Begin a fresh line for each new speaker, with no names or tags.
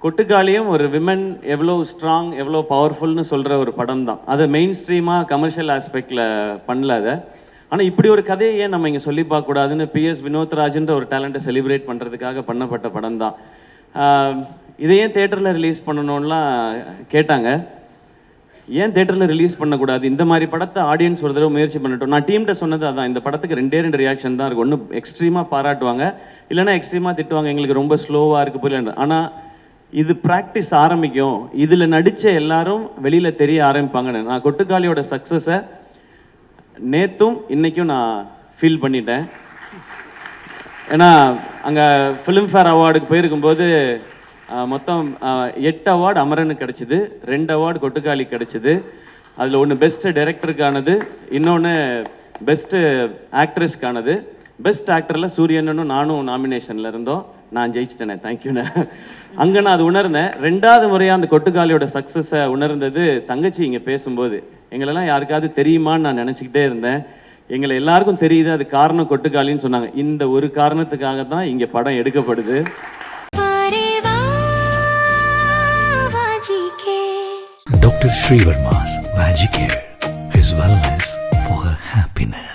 கொட்டுக்காளியும் ஒரு விமன் எவ்வளோ ஸ்ட்ராங் எவ்வளோ பவர்ஃபுல்னு சொல்கிற ஒரு படம் தான். அதை மெயின் ஸ்ட்ரீமாக கமர்ஷியல் ஆஸ்பெக்டில் பண்ணல அதை. ஆனால் இப்படி ஒரு கதையை ஏன் நம்ம இங்கே சொல்லி பார்க்கக்கூடாதுன்னு PS வினோத்ராஜ்ன்ற ஒரு டேலண்ட்டை செலிப்ரேட் பண்ணுறதுக்காக பண்ணப்பட்ட படம் தான். இதை ஏன் தேட்டரில் ரிலீஸ் பண்ணணும்லாம் கேட்டாங்க. ஏன் தேட்டரில் ரிலீஸ் பண்ணக்கூடாது, இந்த மாதிரி படத்தை ஆடியன்ஸ் ஒரு தடவை முயற்சி பண்ணட்டும். நான் டீம்கிட்ட சொன்னது அதான், இந்த படத்துக்கு 2 ரியாக்ஷன் தான் இருக்கும். ஒன்று எக்ஸ்ட்ரீமாக பாராட்டுவாங்க, இல்லைனா எக்ஸ்ட்ரீமாக திட்டுவாங்க, எங்களுக்கு ரொம்ப ஸ்லோவாக இருக்குது புரியல. ஆனால் இது ப்ராக்டிஸ் ஆரம்பிக்கும், இதில் நடித்த எல்லாரும் வெளியில் தெரிய ஆரம்பிப்பாங்கன்னு. நான் கொட்டுக்காளியோட சக்ஸஸை நேற்றும் இன்றைக்கும் நான் ஃபீல் பண்ணிட்டேன். ஏன்னா அங்கே ஃபிலிம்ஃபேர் அவார்டுக்கு போயிருக்கும்போது மொத்தம் 8 அவார்டு அமரனுக்கு கிடச்சிது, 2 அவார்டு கொட்டுக்காளி கிடச்சிது. அதில் ஒன்று பெஸ்ட்டு டைரக்டருக்கானது, இன்னொன்று பெஸ்ட்டு ஆக்ட்ரஸ்க்கானது. பெஸ்ட் ஆக்டரில் சூரியனும் நானும் நாமினேஷனில் இருந்தோம். நான் ஜெயிச்சிட்டேனே, தேங்க்யூண்ணே. அங்கே நான் அது உணர்ந்தேன். 2வது முறையாக அந்த கொட்டுக்காளியோட சக்ஸஸை உணர்ந்தது தங்கச்சி இங்கே பேசும்போது. எங்களெல்லாம் யாருக்காவது தெரியுமான்னு நான் நினச்சிக்கிட்டே இருந்தேன். எங்களை எல்லாருக்கும் தெரியுது, அது காரணம் கொட்டுக்காளின்னு சொன்னாங்க. இந்த ஒரு காரணத்துக்காக தான் இங்கே படம் எடுக்கப்படுது.
Dr. Srivarma's Magic Care, his wellness for her happiness.